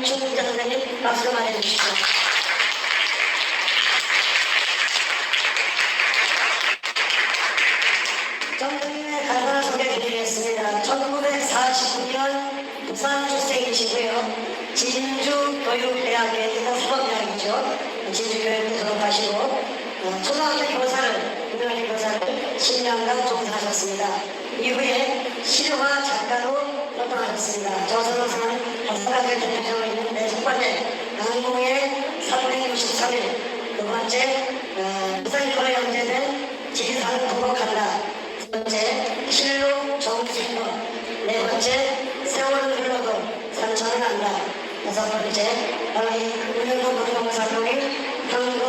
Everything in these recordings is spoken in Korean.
강충 기자 선생님 박수로 맞이해주십시오. 정부님의 간단한 소개드리겠습니다. 1949년 부산 출생이시고요. 진주교육대학에 있는 사법대학이죠. 진주교육대 졸업하시고 초등학교 교사를, 고등학교 교사를 10년간 종사하셨습니다. 이후에 실화 작가로 활동하셨습니다. 저서로서는 한국학교 대표적으로 있는 첫 번째 강공의 363일, 두 번째 부산교로 연재된 지리산을 극복한다, 두 번째 실록 정신론, 네 번째 세월은 흘러도 산천은 안다, 여섯 번째 바로 이 운영도 노동사동의 평균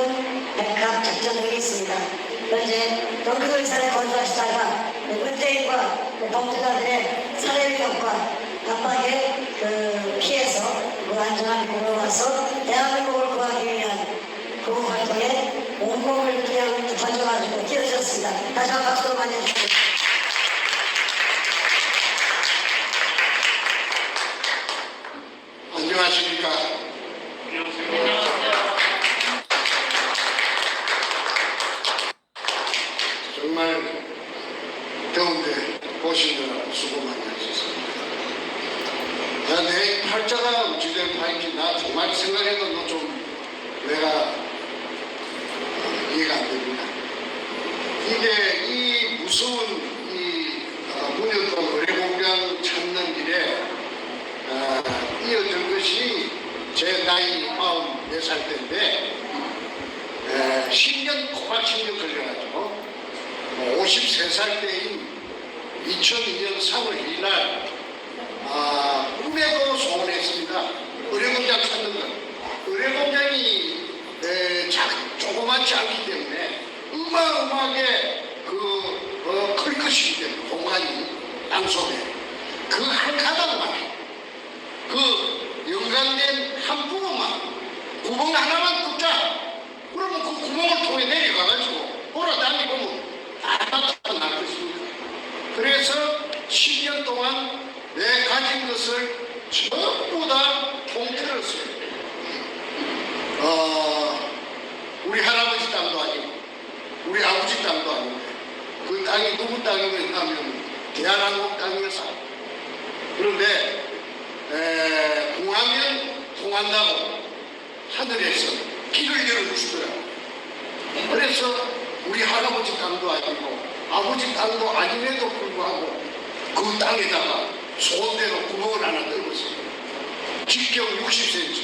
백합 작전 등이 있습니다. 현재 동크도 산에 건조하시다가 문재인과 범죄자들의 살해 위협과 압박에 피해서 안전한 곳으로 와서 대한민국을 구하기 위한 구호 활동에 온몸을 그냥 던져가지고 뛰어주셨습니다. 다시 한번 박수로 맞이해주십시오. 안녕하십니까. 정말 더운데 오시느라 수고 많이 하셨습니다. 내 팔자가 어찌된 파인지 나 정말 생각해도 좀 내가 이해가 안 됩니다. 이게 이 무서운 문현동 의뢰공장 찾는 길에 이어들 것이 제 나이 44살 때인데 10년 고박 10년 걸려가지고 53살 때인 2002년 3월 2일 날 꿈에도 소원했습니다. 의뢰공장 찾는 것. 의뢰공장이 조그맣지 않기 때문에 어마어마하게 클 것이기 때문에 공간이 땅속에 그 한 가닥만 연관된 한 부분만 구멍 하나만 뚫자. 그러면 그 구멍을 통해 내려가가지고 돌아다니고 다 나타날 것입니다. 그래서 10년 동안 내 가진 것을 전부 다 통틀었어요. 우리 할아버지 땅도 아니고 우리 아버지 땅도 아니고 그 땅이 누구 땅이냐 하면 대한민국 땅이었어. 그런데 공하면 통한다고 하늘에서 길을 열어주시더라고요. 그래서 우리 할아버지 땅도 아니고 아버지 땅도 아님에도 불구하고 그 땅에다가 소대로 구멍을 하나 뚫었어요. 직경 60cm,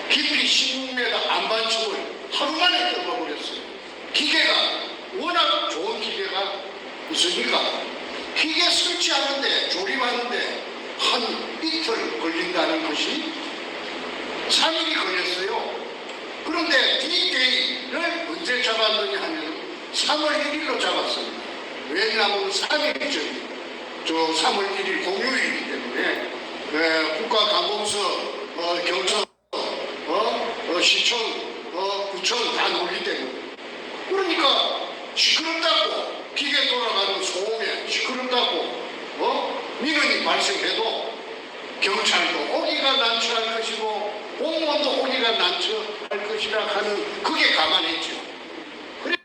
깊이 16m 안반축을 하루 만에 뚫어버렸어요. 기계가 워낙 좋은 기계가 있으니까 기계 설치하는데 조립하는데 한 이틀 걸린다는 것이 3일이 걸렸어요. 그런데 D-Day를 언제 잡았느냐 하면 3월 1일로 잡았습니다. 왜냐하면 3일이 저 3월 1일 공휴일이기 때문에 국가관공서, 경찰, 시청, 구청 다 놀기 때문에. 그러니까 시끄럽다고 기계 돌아가는 소음에 시끄럽다고 민원이 발생해도 경찰도 오기가 난처할 것이고 공무원도 오기가 난처할 것이라 하는 그게 감안했죠. 그래서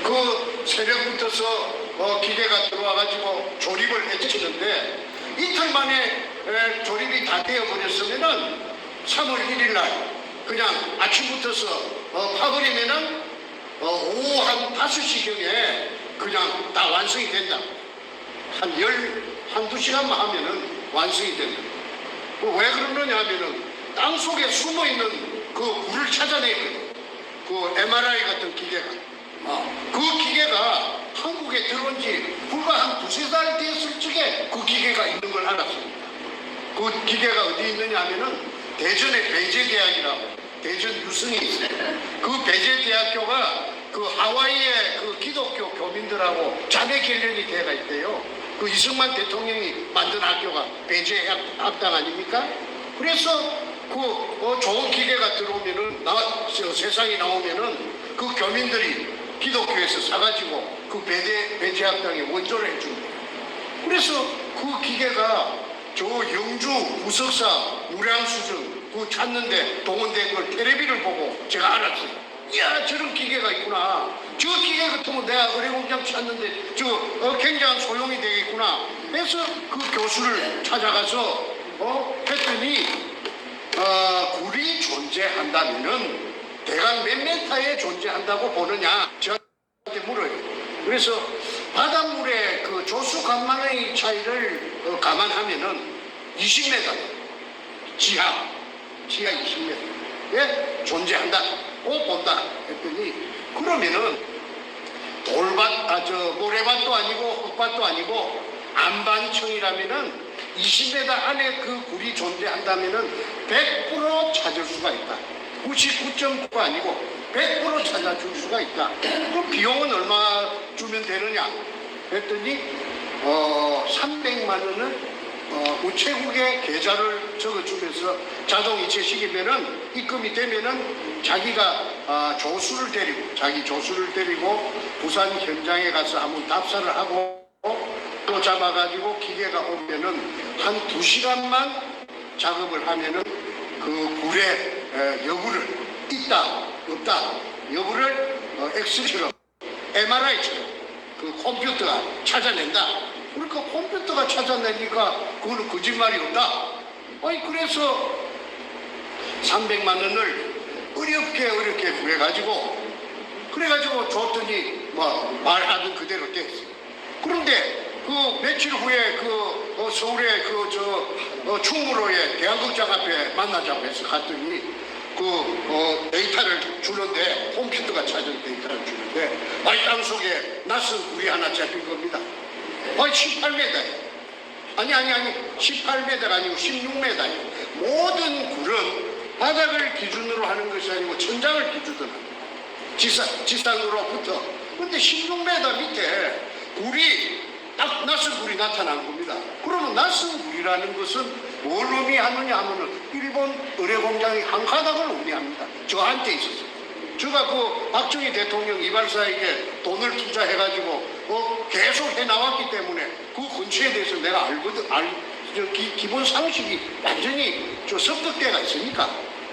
그 새벽부터서 기계가 들어와가지고 조립을 해치는데 이틀 만에 조립이 다 되어버렸으면은 3월 1일 날 그냥 아침부터서 파버리면은 오후 한 5시경에 그냥 다 완성이 된다. 한두 시간만 하면은 완성이 된다. 왜 그러느냐 하면은 땅 속에 숨어 있는 그 물을 찾아내거든. 그 MRI 같은 기계가. 그 기계가 한국에 들어온 지 불과 한 두세 달 됐을 적에 그 기계가 있는 걸 알았습니다. 그 기계가 어디 있느냐 하면은 대전의 배재대학이라고 대전 유성이 있어요. 그 배재대학교가 그 하와이의 그 기독교 교민들하고 자매 결연이 돼가 있대요. 그 이승만 대통령이 만든 학교가 배재학당 아닙니까? 그래서 그 좋은 기계가 들어오면은 세상에 나오면은 그 교민들이 기독교에서 사가지고 그 배재학당에 원조를 해줍니다. 그래서 그 기계가 저 영주 무석사 무량수정 그 찾는데 동원된 걸 텔레비를 보고 제가 알았어요. 이야, 저런 기계가 있구나. 저 기계 같으면 내가 의뢰공장 찾는데 굉장한 소용이 되겠구나. 그래서 그 교수를 찾아가서 했더니 굴이 존재한다면은 대강 몇 메타에 존재한다고 보느냐 저한테 물어요. 그래서 바닷물의 그 조수 간만의 차이를 감안하면은 20m 지하 20m에 존재한다고 본다 했더니, 그러면은 모래밭도 아니고 흙밭도 아니고 안반청이라면은 20m 안에 그 굴이 존재한다면은 100% 찾을 수가 있다. 99.9가 아니고 100% 찾아줄 수가 있다. 그럼 비용은 얼마 주면 되느냐 했더니 300만 원을 우체국에 계좌를 적어주면서 자동 이체시키면은 입금이 되면은 자기가 자기 조수를 데리고 부산 현장에 가서 한번 답사를 하고 또 잡아가지고 기계가 오면은 한 2시간만 작업을 하면은 그 굴의 여부를 있다 없다 여부를 엑스처럼 MRI처럼 그 컴퓨터가 찾아낸다. 그러니까 컴퓨터가 찾아내니까 그거는 거짓말이 없다. 그래서 300만 원을 어렵게 구해가지고 그래가지고 줬더니 말하던 그대로 됐어요. 그런데 그 며칠 후에 서울의 충무로의 대한극장 앞에 만나자고 해서 갔더니 데이터를 주는데, 컴퓨터가 찾은 데이터를 주는데 땅속에 낯선 굴이 하나 잡힌 겁니다. 18m예요. 아니 18m가 아니고 16m예요. 모든 굴은 바닥을 기준으로 하는 것이 아니고 천장을 기준으로 하는 거예요. 지상으로부터. 근데 16m 밑에 낯선 굴이 나타난 겁니다. 그러면 낯선 굴이라는 것은 뭘 의미하느냐 하면은 일본 의뢰공장이 한 가닥을 의미합니다. 저한테 있었어요. 제가 박정희 대통령 이발사에게 돈을 투자해가지고 계속 해나왔기 때문에 그 근처에 대해서 내가 기본 상식이 완전히 습득대가 있으니까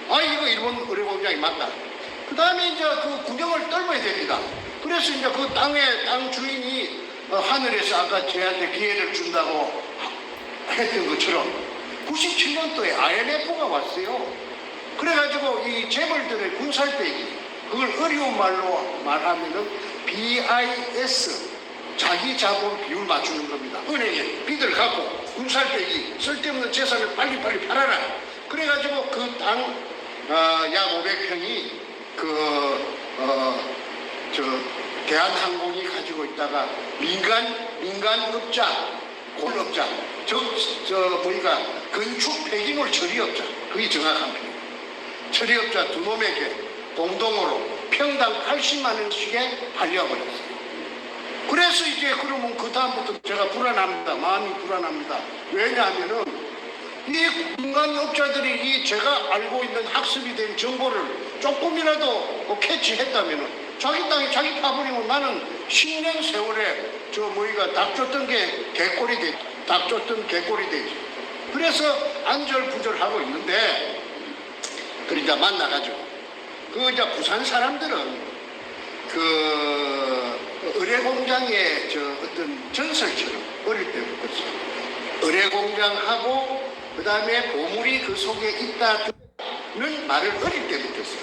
이거 일본 의뢰공장이 맞다. 그 다음에 이제 그 구경을 떨어야 됩니다. 그래서 이제 그 땅 주인이 하늘에서 아까 저한테 기회를 준다고 했던 것처럼 97년도에 IMF가 왔어요. 그래가지고 이 재벌들의 군살빼기, 그걸 어려운 말로 말하면은 BIS, 자기 자본 비율 맞추는 겁니다. 은행에 빚을 갖고 군살빼기, 쓸데없는 재산을 빨리빨리 팔아라. 그래가지고 그 땅 약 500평이 대한항공이 가지고 있다가 민간업자, 골업자, 건축 폐기물 처리업자, 그게 정확한 표현. 처리업자 두 놈에게 공동으로 평당 80만 원씩에 팔려버렸어요. 그래서 이제 그러면 그 다음부터 제가 불안합니다. 마음이 불안합니다. 왜냐하면은 이 민간업자들이 제가 알고 있는 학습이 된 정보를 조금이라도 캐치했다면은 자기 땅에 자기 파버리면 나는 10년 세월에 닭 쫓던 게 개꼴이 되지. 닭 쫓던 개꼴이 되지. 그래서 안절부절하고 있는데, 그러니까 만나가지고 이제 부산 사람들은 의뢰공장의 어떤 전설처럼 어릴 때부터 의뢰공장하고 그 다음에 보물이 그 속에 있다는 말을 어릴 때부터 했어요.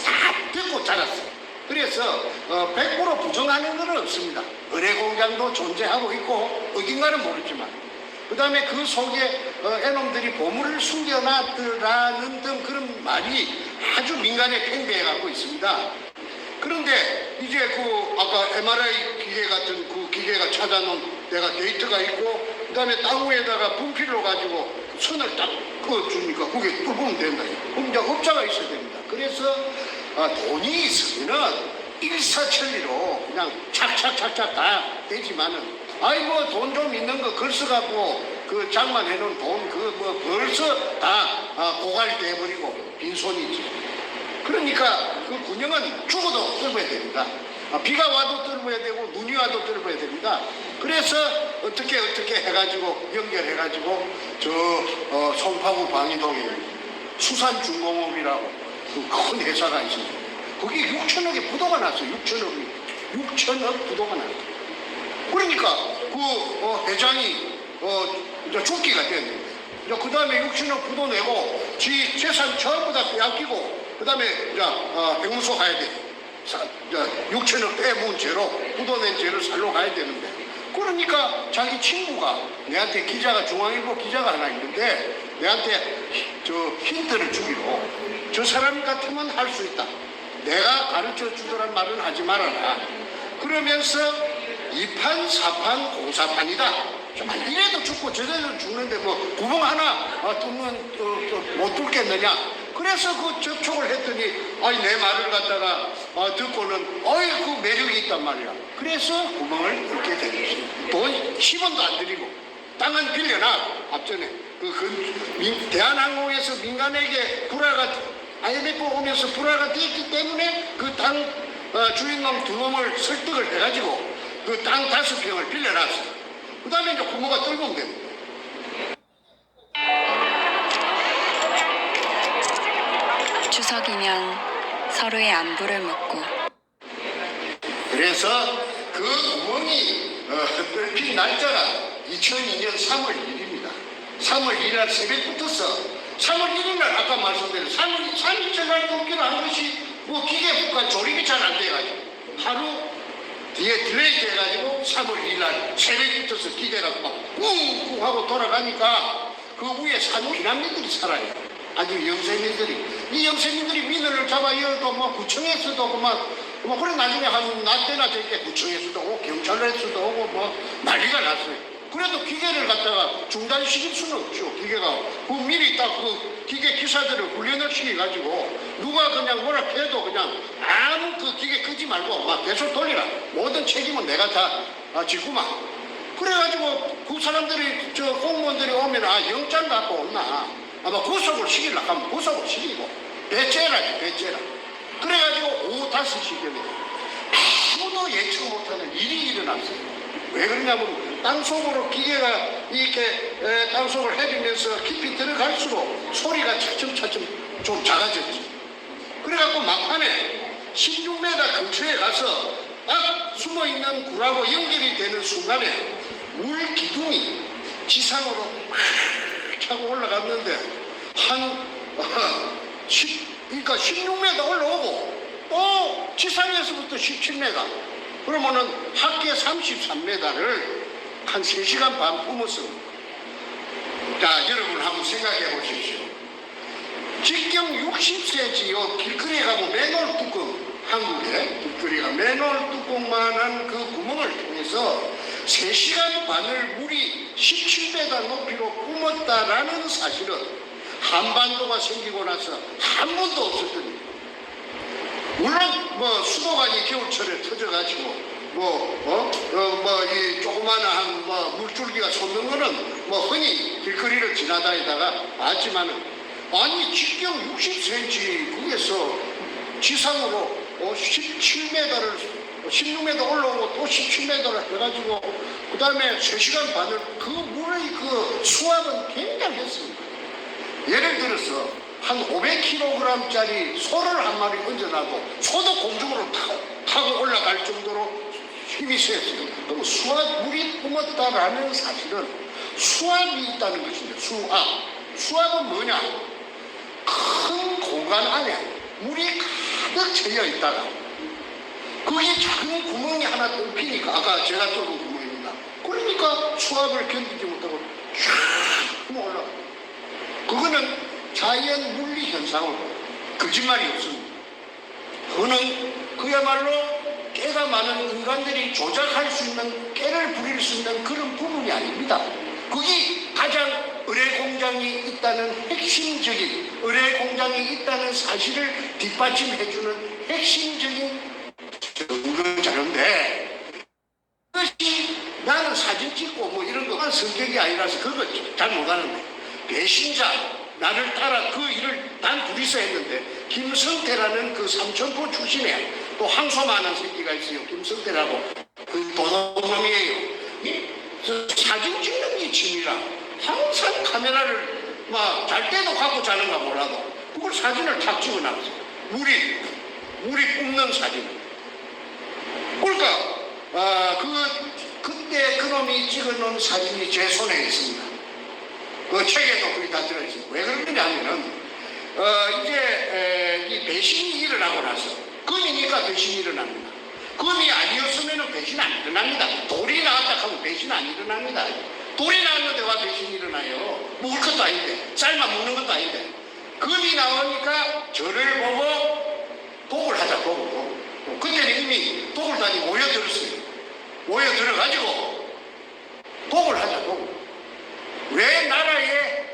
다 듣고 자랐어요. 그래서 100% 부정하는 건 없습니다. 의뢰공장도 존재하고 있고 어딘가는 모르지만, 그 다음에 그 속에 애놈들이 보물을 숨겨놨더라는 등 그런 말이 아주 민간에 팽배해 갖고 있습니다. 그런데 이제 아까 MRI 기계 같은 그 기계가 찾아놓은 데가 데이터가 있고, 그 다음에 땅 위에다가 분필로 가지고 선을 딱 그어주니까 그게 뚫으면 된다. 그럼 이제 업자가 있어야 됩니다. 그래서 돈이 있으면은 일사천리로 그냥 착착착착 다 되지만은, 돈 좀 있는 거 걸써갖고 장만해놓은 돈 벌써 다 고갈돼 버리고 빈손이지. 그러니까 그 군영은 죽어도 뚫어야 됩니다. 비가 와도 뚫어야 되고 눈이 와도 뚫어야 됩니다. 그래서 어떻게 해가지고 연결해가지고 송파구 방이동에 수산중공업이라고 그 큰 회사가 있습니다. 거기에 6천억의 부도가 났어요. 6천억 부도가 났어요. 그러니까 그 회장이 이제 죽기가 됐는데 그 다음에 6천억 부도 내고 지 재산 전부 다 빼앗기고 그 다음에 백무소 가야 돼. 6천억 빼문 죄로 부도 낸 죄를 살로 가야 되는데 그러니까 자기 친구가 내한테 기자가 중앙일보 기자가 하나 있는데 내한테 힌트를 주기로 저 사람 같으면 할 수 있다. 내가 가르쳐 주더란 말은 하지 말아라. 그러면서 2판, 4판, 공사판이다. 이래도 죽고 저래도 죽는데 뭐 구멍 하나 뚫으면 못 뚫겠느냐. 그래서 그 접촉을 했더니 아니 내 말을 갖다가 듣고는 어이 그 매력이 있단 말이야. 그래서 구멍을 뚫게 된 것이다. 돈 10원도 안 들이고 땅은 빌려놔. 앞전에 대한항공에서 민간에게 불화가 IMF 오면서 불화가 됐기 때문에 그 땅 주인놈 두 놈을 설득을 해가지고 그 땅 5평을 빌려놨어. 그 다음에 이제 구멍가 뚫으면 됩니다. 추석이면 서로의 안부를 묻고 그래서 그 구멍이 뚫힌 날짜가 2002년 3월 1일입니다. 3월 1일 날 새벽부터서 3월 1일 날 아까 말씀드린 3일째 날 뚫기로 한 것이 뭐 기계가 조립이 잘 안 돼가지고 하루 뒤에 딜레이 돼가지고 3월 2일 날 새벽부터서 기계가 막 쿵쿵 하고 돌아가니까 그 위에 산 피난민들이 살아요. 아주 영세민들이. 이 영세민들이 민원을 잡아 이어도 뭐 구청에서도 뭐 그래 나중에 한 낮때나 되게 구청에서도 오고 경찰에서도 오고 뭐 난리가 났어요. 그래도 기계를 갖다가 중단시킬 수는 없죠. 기계가 그 미리 딱 그 기계 기사들을 훈련을 시켜가지고 누가 그냥 뭐라 해도 그냥 아무 그 기계 끄지 말고 막 계속 돌리라. 모든 책임은 내가 다 지구만. 그래가지고 그 사람들이 공무원들이 오면 영장 갖고 온나 아마 구속을 시키려고 하면 구속을 시키고 배째라지 배째라. 그래가지고 오후 5시경에 아무도 예측 못하는 일이 일어났어요. 왜 그러냐면 땅속으로 기계가 이렇게 땅속을 헤비면서 깊이 들어갈수록 소리가 차츰차츰 좀 작아졌지. 그래갖고 막판에 16m 근처에 가서 딱 숨어있는 굴하고 연결이 되는 순간에 물 기둥이 지상으로 막 차고 올라갔는데 그러니까 16m 올라오고 또 지상에서부터 17m 그러면은 합계 33m를 한 3시간 반 품었습니다. 자, 여러분 한번 생각해 보십시오. 직경 60cm요 길거리에 가면 맨홀 뚜껑 한국에 길거리가 맨홀 뚜껑만한 그 구멍을 통해서 3시간 반을 물이 17m 높이로 뿜었다라는 사실은 한반도가 생기고 나서 한 번도 없었던 일이에요. 물론 뭐 수도관이 겨울철에 터져가지고 이 조그마한 물줄기가 솟는 거는 뭐 흔히 길거리를 지나다니다가 봤지만은 아니 직경 60cm 그게서 지상으로 17m를 16m 올라오고 또 17m를 해가지고 그 다음에 3시간 반을 그 물의 그 수압은 굉장했습니다. 예를 들어서 한 500kg짜리 소를 한 마리 얹어놔도 소도 공중으로 타고 올라갈 정도로 힘이 셌어요. 그럼 물이 뿜었다라는 사실은 수압이 있다는 것입니다. 수압은 뭐냐? 큰 공간 안에 물이 가득 채여 있다가 거기 작은 구멍이 하나 뚫히니까 아까 제가 뚫은 구멍입니다. 그러니까 수압을 견디지 못하고 쫙 올라가. 그거는 자연 물리 현상으로 거짓말이 없습니다. 그거는 그야말로 깨가 많은 인간들이 조작할 수 있는 깨를 부릴 수 있는 그런 부분이 아닙니다. 거기 가장 의뢰 공장이 있다는 핵심적인 의뢰 공장이 있다는 사실을 뒷받침해주는 핵심적인 증거 자료인데 그것이 나는 사진 찍고 뭐 이런 거만 성격이 아니라서 그거 잘 못하는데 배신자 나를 따라 그 일을 단 둘이서 했는데 김성태라는 그 삼천포 출신에 또 항소만한 새끼가 있어요. 김성태라고 그 도둑놈이에요. 사진 찍는 게 취미라 항상 카메라를 막 잘 때도 갖고 자는가 몰라도 그걸 사진을 탁 찍어놨어요. 물이 뿜는 사진. 그러니까 그때 그놈이 찍어놓은 사진이 제 손에 있습니다. 그 책에도 거기 다 들어있어요. 왜 그러느냐 하면은 이제 이 배신이 일어나고 나서 금이니까 배신이 일어납니다. 금이 아니었으면 배신 안 일어납니다. 돌이 나왔다 하면 배신 안 일어납니다. 돌이 나왔는데 와 배신이 일어나요? 먹을 것도 아닌데, 삶아 먹는 것도 아닌데. 금이 나오니까 저를 보고 독을 하자, 독을. 그때는 이미 독을단이 모여들었어요. 모여들어가지고 독을 하자, 독을. 왜 나라에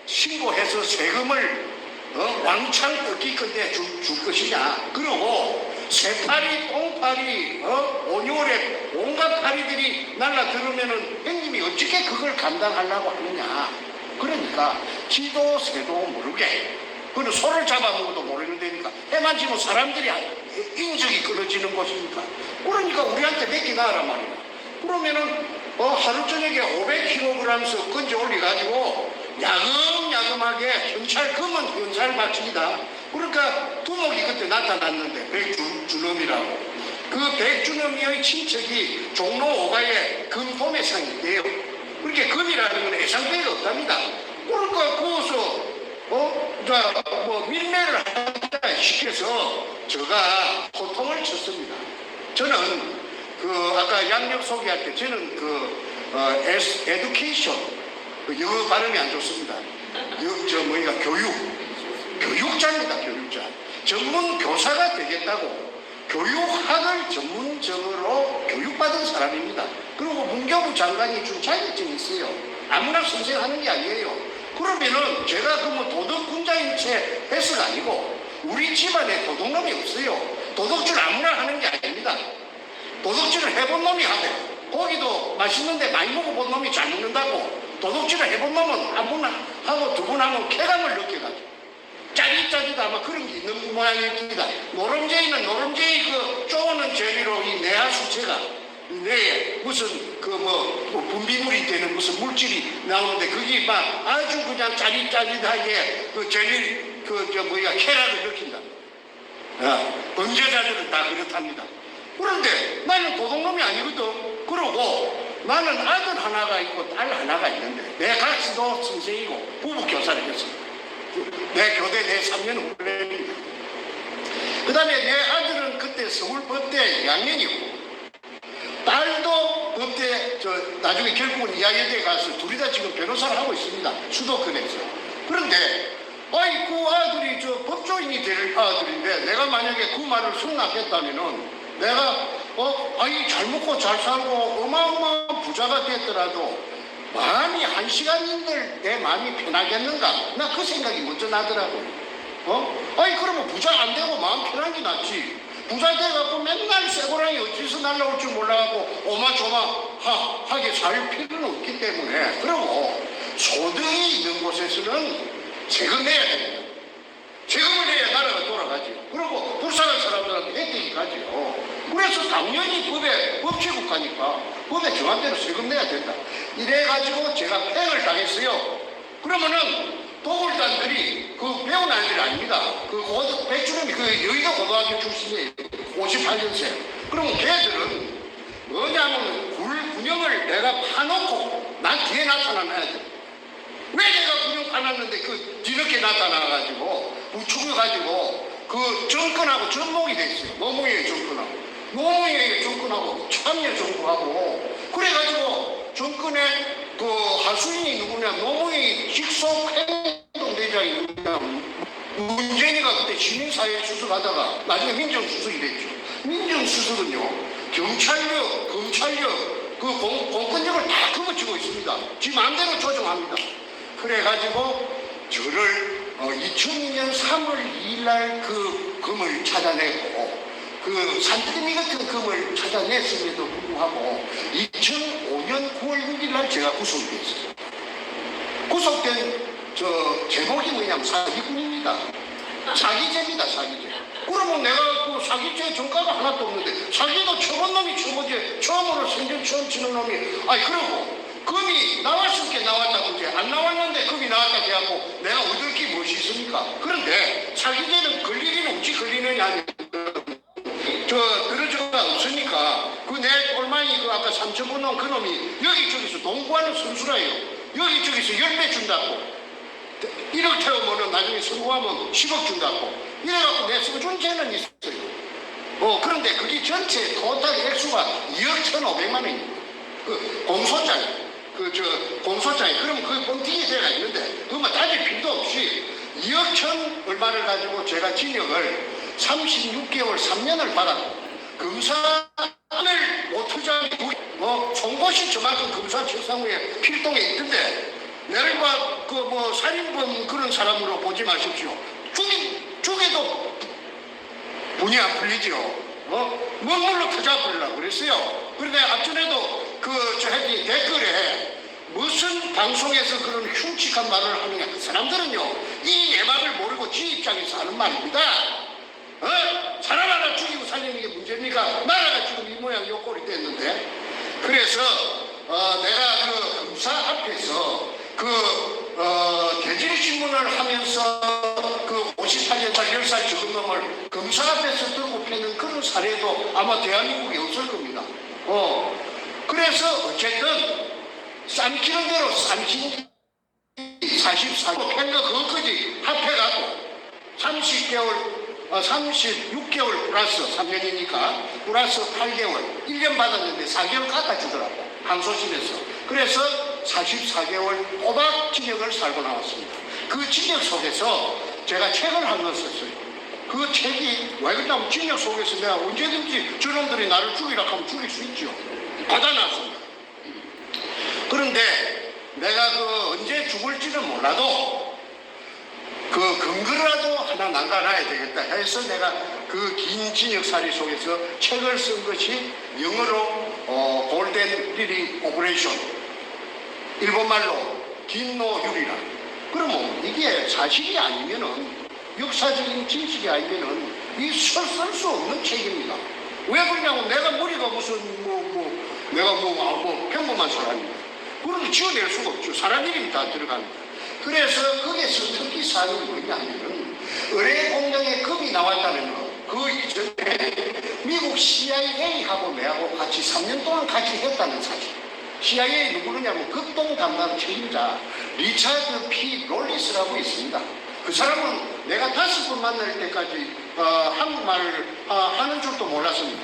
신고해서 세금을 왕창 뜯기 건데 줄 것이냐. 그러고 새파리, 똥파리, 온유월에 온갖 파리들이 날라들으면은 형님이 어떻게 그걸 감당하려고 하느냐. 그러니까 지도 새도 모르게 그는 소를 잡아먹어도 모르는 데니까 해만 지면 사람들이 인적이 끊어지는 곳이니까 그러니까 우리한테 맡기나란 말이야. 그러면은 하루 저녁에 500kg씩 건져 올려가지고 야금야금하게 경찰금은 경찰 박치기다. 그러니까 두목이 그때 나타났는데 백준엄이라고. 그 백준엄이의 친척이 종로 5가에 금도매상인데요. 그렇게 금이라는 건 애상대가 없답니다. 그러니까 거기서 밀매를 하다 시켜서 제가 호통을 쳤습니다. 저는 아까 양력 소개할 때 저는 에듀케이션 영어 발음이 안 좋습니다. 교육자입니다. 교육자. 전문 교사가 되겠다고 교육학을 전문적으로 교육받은 사람입니다. 그리고 문교부 장관이 준 자격증이 있어요. 아무나 선생하는 게 아니에요. 그러면은 제가 도덕군자인 채 해서가 아니고 우리 집안에 도둑놈이 없어요. 도둑질 아무나 하는 게 아닙니다. 도둑질을 해본 놈이 하고 고기도 맛있는데 많이 먹어본 놈이 잘 먹는다고 도둑질을 해본 놈은 한 분 하고 두 분 하면 쾌감을 느껴가지고 짜릿짜릿 아마 그런 게 있는 모양입니다. 노름제이는 노름제이 쪼는 재미로 이 내하수체가 뇌에 무슨 분비물이 되는 무슨 물질이 나오는데 그게 막 아주 그냥 짜릿짜릿하게 쾌락을 느낀다. 범죄자들은 다 그렇답니다. 그런데 나는 도둑놈이 아니거든. 그러고 나는 아들 하나가 있고 딸 하나가 있는데 내 가치도 선생이고 부부 교사를 했습니다. 내 교대 내 3년 후배입니다. 그 다음에 내 아들은 그때 서울법대 2학년이고 딸도 법대 나중에 결국은 이화여대에 가서 둘이 다 지금 변호사를 하고 있습니다. 수도권에서. 그런데 그 아들이 법조인이 될 아들인데 내가 만약에 그 말을 승낙했다면은 내가 잘 먹고 잘 살고 어마어마한 부자가 됐더라도 마음이 한 시간인들 내 마음이 편하겠는가? 나 그 생각이 먼저 나더라고요. 그러면 부자 안 되고 마음 편한 게 낫지. 부자 돼갖고 맨날 쇠고랑이 어디서 날라올 줄 몰라갖고 오마조마하게 살 필요는 없기 때문에 그리고 소득이 있는 곳에서는 세금 내야 됩니다. 세금을 내야 나라가 돌아가죠. 그리고 불쌍한 사람들한테 혜택이 가죠. 그래서 당연히 법치국가니까 법에 정한 대로 세금 내야 된다. 이래가지고 제가 팽을 당했어요. 그러면은 도굴단들이 배운 아이들이 아닙니다. 백준엄이 여의도 고등학교 출신이에요. 58년생. 그러면 걔들은 뭐냐면 군형을 내가 파놓고 난 뒤에 나타나야 돼. 왜 내가 군형 파놨는데 뒤늦게 나타나가지고 부추겨가지고 정권하고 전목이 됐어요. 노무현의 정권하고. 노무현의 정권하고 참여 정부하고 그래가지고 정권에 하수인이 누구냐 노무현이 직속 행동대장이 누구냐 문재인이가 그때 시민사회 수석하다가 나중에 민정수석이 됐죠. 민정수석은요 경찰력 검찰력 공권력을 다 그거치고 있습니다. 지 마음대로 조정합니다. 그래가지고 저를 2002년 3월 2일 날 금을 찾아내고 산더미 같은 금을 찾아냈음에도 불구하고 2005년 9월 6일 날 제가 구속이 됐어요. 구속된 제목이 뭐냐면 사기꾼입니다. 사기죄입니다. 사기죄. 그러면 내가 사기죄 전과가 하나도 없는데 사기도 처음 놈이 처음으로 생전 처음 치는 놈이 그러고 금이 나왔을 게 나왔다 그제 안 나왔는데 금이 나왔다 해갖고 내가 얻을 게 무엇이 있습니까? 그런데 사기제는 걸릴 일은 어찌 걸리느냐 하면 들어줘가 없으니까 그 내 꼴마니 그 아까 3,000원 나온 그놈이 여기저기서 농구하는 선수라요. 여기저기서 10배 준다고 1억 태우면은 나중에 성공하면 10억 준다고 이래갖고 내 써준 죄는 있어요. 그런데 그게 전체 토탈 액수가 2억 1,500만 원입니다. 그 공소장이 공소장이 그러면 그 뻥튀기 돼가 있는데 그것만 따질 필요도 없이 2억 1천 얼마를 가지고 제가 징역을 36개월 3년을 받았고 검사를 못 투자하게 총고시 저만큼 검사 최상우에 필동에 있던데 내가 그 살인범 그런 사람으로 보지 마십시오. 죽여도 분이 안 풀리죠. 뭔물로 투자 풀리려고 그랬어요. 그런데 앞전에도 저기 댓글에 무슨 방송에서 그런 흉측한 말을 하느냐. 그 사람들은요, 이 예방을 모르고 지 입장에서 하는 말입니다. 사람 하나 죽이고 살리는 게 문제입니까? 나라가 지금 이 모양 요 꼴이 됐는데. 그래서 내가 그 검사 앞에서 대질신문을 하면서 그 58년짜리 10살 적은 놈을 검사 앞에서 들고 패는 그런 사례도 아마 대한민국에 없을 겁니다. 그래서 어쨌든 삼키는 대로 삼킨 44년 팬거 그것까지 합해가고 36개월 플러스 3년이니까 플러스 8개월 1년 받았는데 4개월 깎아주더라고 항소심에서. 그래서 44개월 꼬박 징역을 살고 나왔습니다. 그 징역 속에서 제가 책을 한 권 썼어요. 그 책이 왜 그러냐면 징역 속에서 내가 언제든지 저놈들이 나를 죽이라 하면 죽일 수 있죠. 받아놨습니다. 그런데 내가 언제 죽을지는 몰라도 근거라도 하나 남겨놔야 되겠다 해서 내가 그 긴 징역살이 속에서 책을 쓴 것이 영어로 골든 리링 오퍼레이션, 일본말로 긴노유리라. 그러면 이게 사실이 아니면은 역사적인 진실이 아니면은 쓸 수 없는 책입니다. 왜 그러냐고 내가 머리가 무슨 내가 평범한 사람입니다. 그런 지어낼 수가 없죠. 사람 이름이 다 들어갑니다. 그래서 거기에서 특히 사안이 뭐냐면은 의뢰 공장에 금이 나왔다는 거. 그 이전에 미국 CIA하고 내하고 같이 3년 동안 같이 했다는 사실. CIA 누구느냐면 극동 담당 책임자 리차드 P. 롤리스라고 있습니다. 그 사람은 내가 5번 만날 때까지 한국말 하는 줄도 몰랐습니다.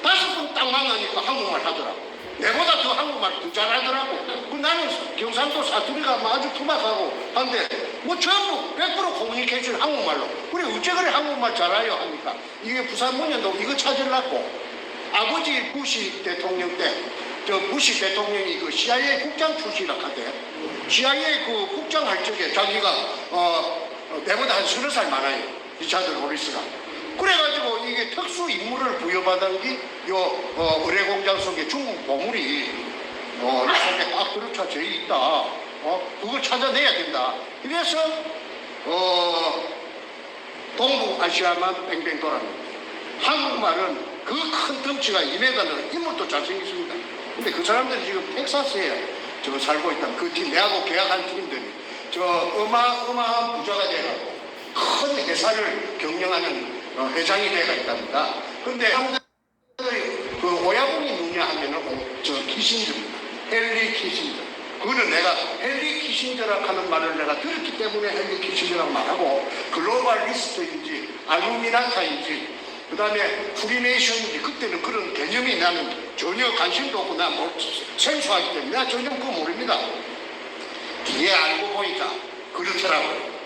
5번 딱 만나니까 한국말 하더라고. 내보다 더 한국말 더 잘하더라고. 나는 경상도 사투리가 아주 투박하고 한데 전부 100% 커뮤니케이션 한국말로. 그래 어째 그래 한국말 잘해요 하니까 이게 부산 문현동 이거 찾으려고 아버지 부시 대통령 때 부시 대통령이 그 CIA 국장 출신이라 하대. CIA 그 국장 할 적에 자기가 내보다 한 30살 많아요. 리차드 로리스가. 그래가지고 이게 특수 임무를 부여받은 게 의뢰 공장 속에 중국 보물이 이 속에 꽉 들어차져 있다. 그걸 찾아내야 된다. 그래서 동북아시아만 뺑뺑 돌았는데 한국말은 그 큰 덩치가 2m는 인물도 잘생겼습니다. 근데 그 사람들이 지금 텍사스에 살고 있다. 그 팀, 내하고 계약한 팀들이 어마어마한 부자가 돼가지고 큰 회사를 경영하는 회장이 되어 있답니다. 그런데 그 오야분이 누구냐 하면은 키신저입니다. 헨리 키신저. 그거는 내가 헨리 키신저라고 하는 말을 내가 들었기 때문에 헨리 키신저라고 말하고 글로벌리스트인지 알루미나타인지 그 다음에 프리메이션인지 그때는 그런 개념이 나는 전혀 관심도 없고 나 생소하기 때문에 나 전혀 그거 모릅니다. 뒤에 알고 보니까 그렇더라고요.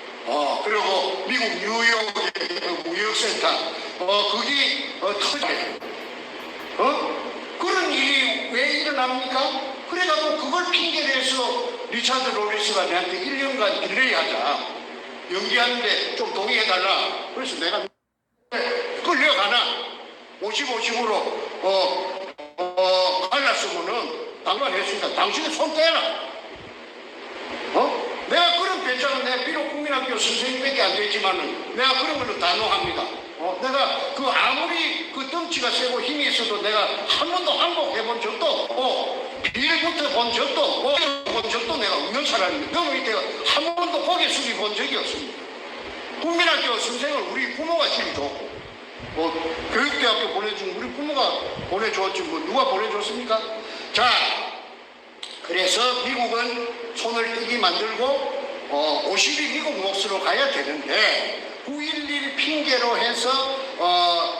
그리고 미국 뉴욕의 그 무역센터, 거기 터져요. 그런 일이 왜 일어납니까? 그래가지고 그걸 핑계로 해서 리차드 로리스가 내한테 1년간 딜레이 하자. 연기하는데 좀 동의해달라. 그래서 내가 끌려가나? 50-50으로, 갈랐으면은 당관했습니다. 당신이 손 떼라. 내가 그런 배짱은 내가 비록 국민학교 선생님밖에 안 되지만은 내가 그런 걸로 단호합니다. 내가 아무리 그 덩치가 세고 힘이 있어도 내가 한 번도 항복해 본 적도 없고 빌부터 본 적도 없고 본 적도 내가 없는 사람입니다. 그 밑에 한 번도 고개 숙이 본 적이 없습니다. 국민학교 선생을 우리 부모가 제일 좋고 교육대학교 보내준 우리 부모가 보내줬지 뭐 누가 보내줬습니까? 자, 그래서 미국은 손을 뜨기 만들고 50이 미국 몫으로 가야 되는데 9.11 핑계로 해서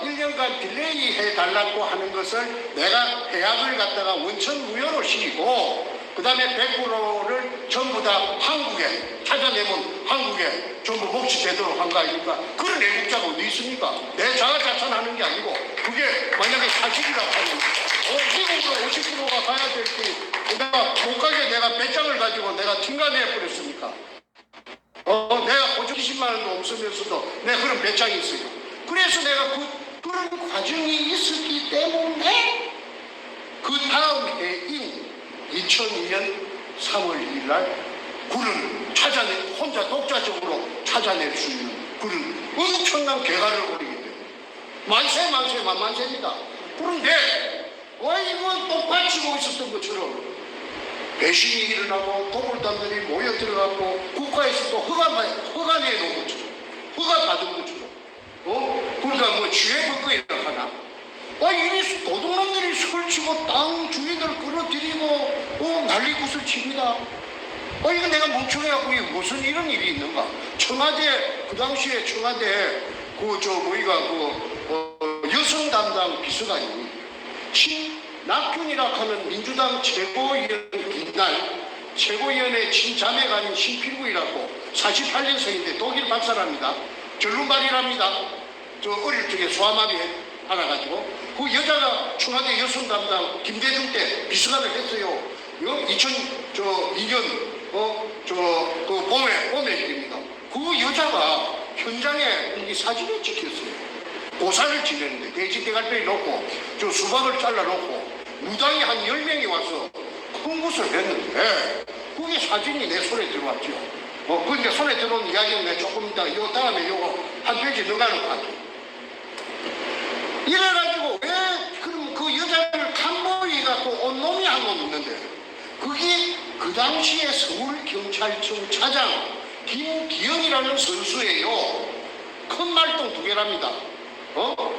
1년간 딜레이 해달라고 하는 것을 내가 해약을 갖다가 원천 무효로 시키고 그 다음에 100%를 전부 다 한국에 찾아내면 한국에 전부 복지되도록 한 거 아닙니까? 그런 애국자가 어디 있습니까? 내 자아자찬하는 게 아니고 그게 만약에 사실이라고 하면 미국으로 50%가 가야 될 때 내가 못 가게 내가 배짱을 가지고 내가 튕가내버렸습니까? 내가 보조 20만 원도 없으면서도 내가 그런 배짱이 있어요. 그래서 내가 그런 과정이 있었기 때문에 그 다음 해인 2002년 3월 2일 날 그런 혼자 독자적으로 찾아낼 수 있는 그런 엄청난 개가를 올리기 때문에 만세입니다. 그런데 이건 똑바치고 있었던 것처럼 배신이 일어나고 도굴단들이 모여 들어가고 국가에서 또 허가 내놓은 것처럼 허가 받은 것처럼 그러니까 뭐 지혜 법거이라고 하나 이미 도둑놈들이 설치고 땅 주인을 끌어들이고 난리굿을 칩니다. 이거 내가 멍청해갖고 이게 무슨 이런 일이 있는가? 청와대 그 당시에 청와대 여성 담당 비서관이 신낙균이라고 하는 민주당 최고위원 이날 최고위원회 친자매가 아닌 신필구이라고 48년생인데 독일 박사랍니다. 전문발이랍니다. 저 어릴 적에 소아마비 알아가지고 그 여자가 청와대 여성 담당 김대중 때 비서관을 했어요. 2002년 그 봄에 일입니다. 그 여자가 현장에 이 사진을 찍혔어요. 고사를 지내는데 돼지 대갈배를 놓고 수박을 잘라놓고 무당이 한 10명이 와서 큰 것을 했는데 그게 사진이 내 손에 들어왔죠. 그러니까 손에 들어온 이야기는 내가 조금 이따 요 다음에 요거 한 페이지 넣어놓고 할게요. 이래가지고 왜 그럼 그 여자를 칸보이 갖고 온 놈이 한 놈 있는데 그게 그 당시에 서울경찰청 차장 김기영이라는 선수예요. 큰 말똥 2개랍니다.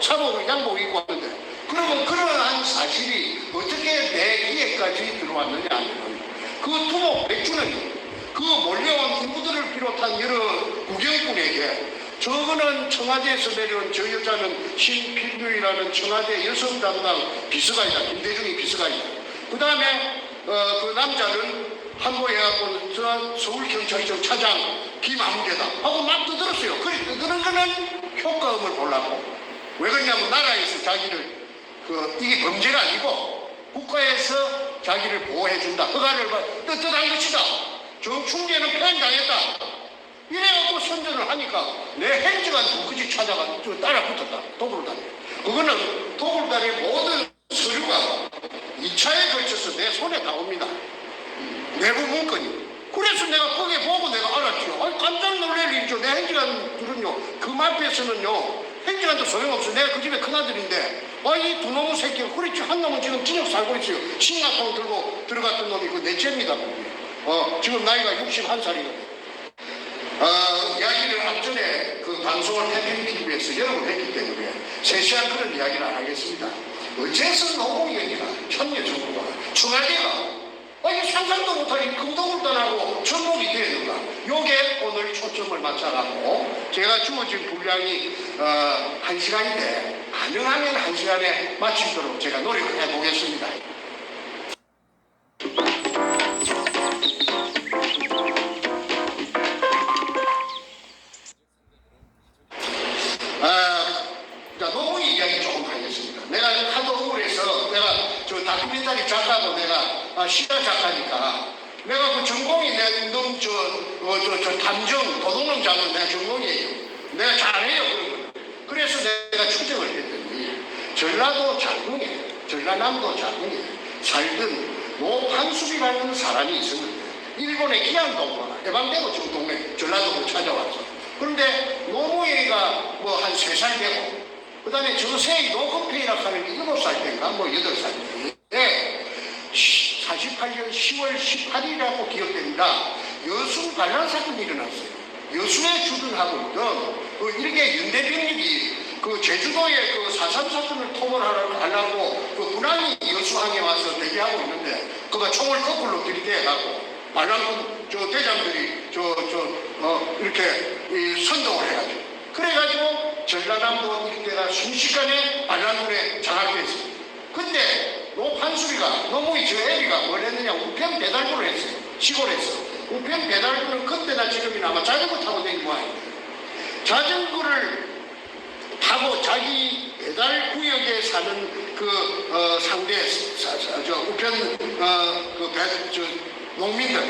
사복 양복 입고 왔는데 그러면 그러한 사실이 어떻게 내 귀에까지 들어왔느냐 하면 그 두목 백주는 그 몰려온 인부들을 비롯한 여러 구경꾼에게 저거는 청와대에서 내려온 저 여자는 신필규이라는 청와대 여성 담당 비서관이다. 김대중이 비서관이다. 그 다음에 그 남자는 한보해갖고 서울경찰청 차장 김아무개다 하고 막 떠들었어요. 그래 떠드는 거는 효과음을 보려고. 왜 그러냐면 나라에서 자기를 이게 범죄가 아니고 국가에서 자기를 보호해준다. 허가를 떳떳한 것이다. 정충재는 폐행당했다. 이래갖고 선전을 하니까 내 행정한 누구지 찾아가 따라 붙었다. 도굴단에. 그거는 도굴단의 모든 서류가 2차에 걸쳐서 내 손에 다 옵니다. 내부 문건이. 그래서 내가 거기에 보고 내가 알았죠. 깜짝 놀랄 일이죠. 내 행정관들은요. 그 앞에서는요. 행정관도 소용없어. 내가 그 집에 큰아들인데 이 두 놈의 새끼가 그렇지. 한 놈은 지금 진역 살고 있어요. 신나통 들고 들어갔던 놈이 그 넷째입니다. 지금 나이가 61살이거든요. 이야기를 앞전에 그 방송을 태평TV에서 여러 번 했기 때문에 세세한 그런 이야기를 안 하겠습니다. 어째서 노무현이가 천녀정부가 청와대가 이게 상상도 못하니 금도굴단하고 접목이 되는가. 요게 오늘 초점을 맞춰갖고 제가 주어진 분량이 1시간인데 가능하면 1시간에 마치도록 제가 노력을 해보겠습니다. 노무현 이야기 조금 하겠습니다. 내가 하도 억울해서 내가 저 다큐멘터리 작가고 내가 시가 작가니까 내가 그 전공이 내놈 저 탐정 도둑놈 잡는 내가 전공이에요. 내가 잘해요 그런 거. 그래서 내가 추정을 했더니 전라도 장흥에 전라남도 장흥에 살던 노판숙이라는 사람이 있었는데 일본의 기안동포가 해방되고 지금 동네 전라도로 찾아왔어. 그런데 노무현이가 뭐 한 3살 되고 그 다음에 저세이 노건페이라고 하는 게 7살 때인가 뭐 8살 때 사실 48년 10월 18일이라고 기억됩니다. 여수 반란 사건이 일어났어요. 여수에 주둔하고 있던 그 일개 윤대병력이 그 제주도에 그 4.3 사건을 토벌하려고 그 군함이 여수항에 와서 대기하고 있는데 그가 총을 거꾸로 들이대갖고 반란군 저 대장들이 이렇게 선동을 해가지고 그래가지고 전라남도 일대가 순식간에 반란군에 장악됐습니다. 근데 노판수리가 노무이 저 애비가 뭘 했느냐 우편 배달부를 했어요. 시골에서 우편 배달부는 그때나 지금이나 아마 자전거 타고 다니는 모양이에요. 자전거를 타고 자기 배달 구역에 사는 그 상대 우편 농민들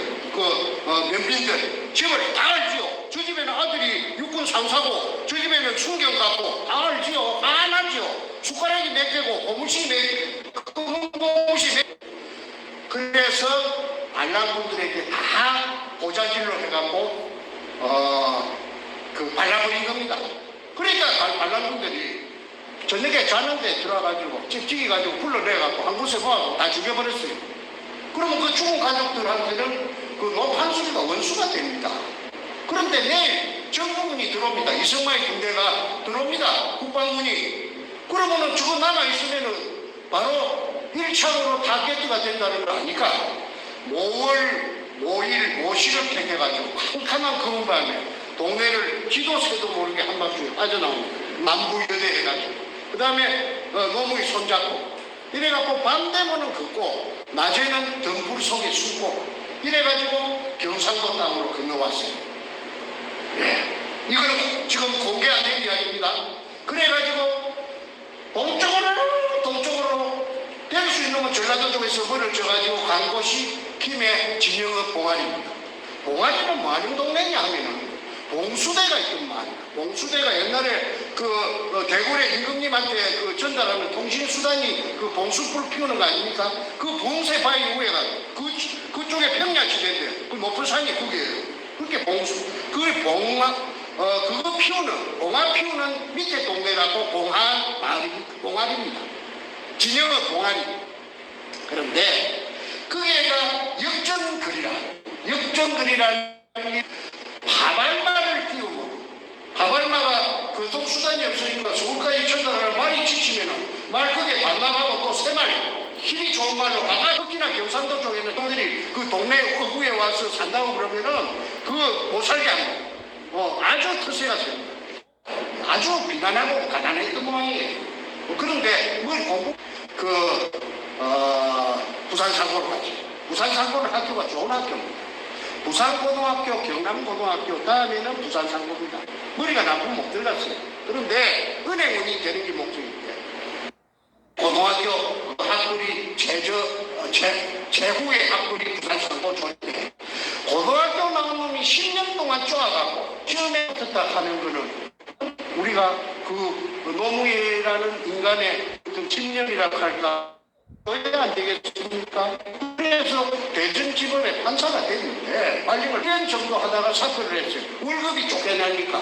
면빈들 집을 다 알지요. 저 집에는 아들이 육군 상사고 저 집에는 충경 갔고 다 알지요. 다 나지요. 숟가락이 몇 개고 고무신 고무신 그래서 반란군들에게 다 고자질로 해갖고 발라버린 겁니다. 그러니까 반란군들이 저녁에 자는데 들어와가지고 찍어가지고 불러내갖고 한 곳에 모아서 다 죽여버렸어요. 그러면 그 죽은 가족들한테는 그 노판수리가 원수가 됩니다. 그런데 내일 정부군이 들어옵니다. 이승만의 군대가 들어옵니다. 국방군이. 그러면은 저거 남아있으면은 바로 1차로 타겟가 된다는 거 아니까 모시를 택해가지고 캄캄한 검은 밤에 동네를 지도 새도 모르게 한 바퀴 빠져나옵니다. 남부여대 해가지고 그 다음에 노무이 손잡고 이래갖고 밤 되면은 걷고 낮에는 등불 속에 숨고 이래가지고 경상도 땅으로 건너왔어요. 예, 이거는 지금 공개 안 된 이야기입니다. 그래가지고 동쪽으로 될 수 있는 건 전라도 쪽에서 벌을 져가지고 간 곳이 김해 진영읍 봉안입니다. 봉안이는 뭐하는 동네냐 하면은 봉수대가 있던 말이야. 봉수대가 옛날에 그 대구의 임금님한테 그 전달하는 통신수단이 그 봉수불 피우는 거 아닙니까? 그 봉쇄 바위 위에가 그쪽에 평야지대인데 그 높은 산이 그게예요. 그렇게 봉수 그게 그거 피우는 봉화 피우는 밑에 동네라고 봉화입니다. 진영은 봉화리. 그런데 그게가 역전거리라는 파발마를 띄우고 파발마가 교통수단이 없으니까 서울까지 전달하는 말이 지치면은 말 크게 반납하고 또 세 말 힘이 좋은 말로 가가 특히나 경상도 쪽에는 형들이 그 동네 어구에 와서 산다고 그러면은 못 살게 합니다. 아주 터세가 셉니다. 아주 비난하고 가난했던 모양이에요. 그런데 뭘 공부 부산 상고를 가지. 부산 상고는 학교가 좋은 학교입니다. 부산고등학교, 경남고등학교, 다음에는 부산상고입니다. 머리가 나쁘면 못 들어갔어요. 그런데 은행원이 되는 게 목적인데 고등학교 학벌이 제후의 학벌이 부산상고 좋은데 고등학교 나온 놈이 10년 동안 쪼아가고 처음에 붙었다 하는 거는 우리가 그 노무현이라는 인간의 그 집념이라고 할까 왜 안 되겠습니까? 그래서 대전지법에 판사가 됐는데 말림을 1년 정도 하다가 사퇴를 했어요. 월급이 쫓겨나니까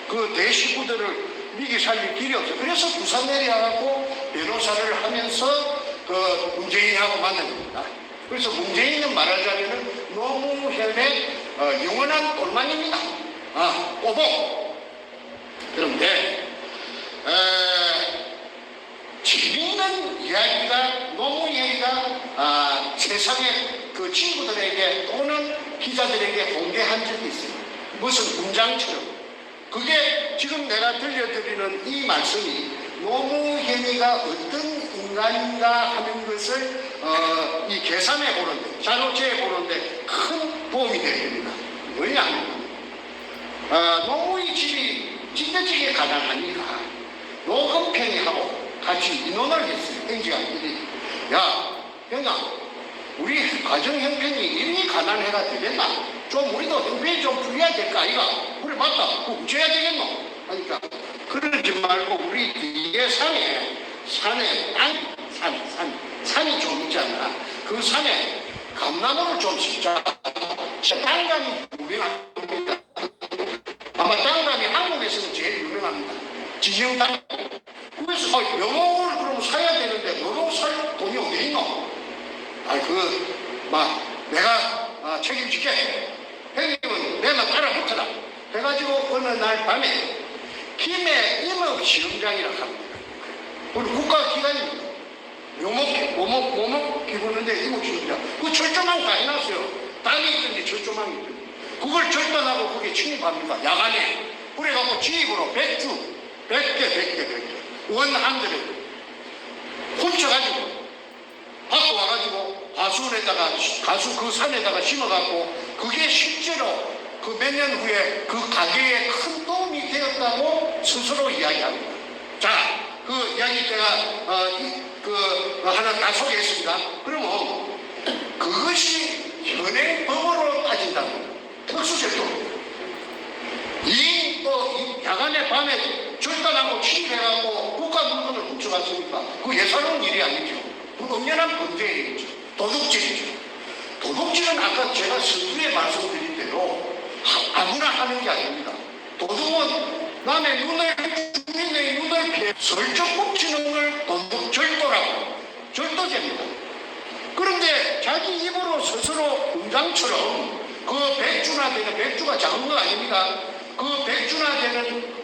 그 대식구들을 미기 살릴 길이 없어요. 그래서 부산 내려가고 변호사를 하면서 그 문재인하고 만난 겁니다. 그래서 문재인은 말하자면은 노무현의 영원한 똘만입니다. 오복. 그런데 재미있는 이야기가 노무현이가 세상의 그 친구들에게 또는 기자들에게 공개한 적이 있어요. 무슨 문장처럼. 그게 지금 내가 들려드리는 이 말씀이 노무현이가 어떤 인간인가 하는 것을 이 계산해 보는데, 자료체해 보는데 큰 도움이 됩니다. 왜냐하면 노무현 집이 찐득찌개 가난하니까 노건평이하고 같이 인원을 했어요. 행지관들이. 야, 형아, 우리 가정 형편이 이미 가난해가 되겠나? 좀 우리도 형편이 좀 풀려야 될까, 아이가? 그래, 맞다. 그거 어째야 되겠노? 하니까, 그러지 말고 우리 뒤에 산이 좀 있잖아. 그 산에 감나무를 좀 심자. 땅감이 유명합니다. 아마 땅감이 한국에서는 제일 유명합니다. 진영땅. 그래서 묘목을 그럼 사야 되는데 묘목 살 돈이 어디 있노? 막 내가 책임질게. 형님은 내만 따라붙어라. 해가지고 어느 날 밤에 김해 임업시험장이라고 합니다. 우리 국가기관입니다. 묘목 기부는데 임업시험장. 그 철조망 다 해놨어요. 땅이 있던데 철조망이 있던데. 그걸 절단하고 거기에 침입합니다. 야간에. 그래갖고 지입으로 100개 원한들을 훔쳐가지고 갖고 와가지고 가수 그 산에다가 심어갖고 그게 실제로 그 몇 년 후에 그 가게에 큰 도움이 되었다고 스스로 이야기합니다. 자, 그 이야기 제가 하나 다 소개했습니다. 그러면 그것이 현행법으로 따진다면 특수제도 이 야간에 밤에 절단하고 침입해가고 국가 물건을 훔쳐갔으니까 그 예사로운 일이 아니죠. 그 엄연한 범죄의 일이죠. 도둑질이죠. 도둑질은 아까 제가 서두에 말씀드린 대로 아무나 하는 게 아닙니다. 도둑은 남의 주민의 눈을 피해 슬쩍 훔치는 걸 도둑절도라고 절도죄입니다. 그런데 자기 입으로 스스로 공장처럼 그 백주가 작은 거 아닙니다. 그 백주나 되는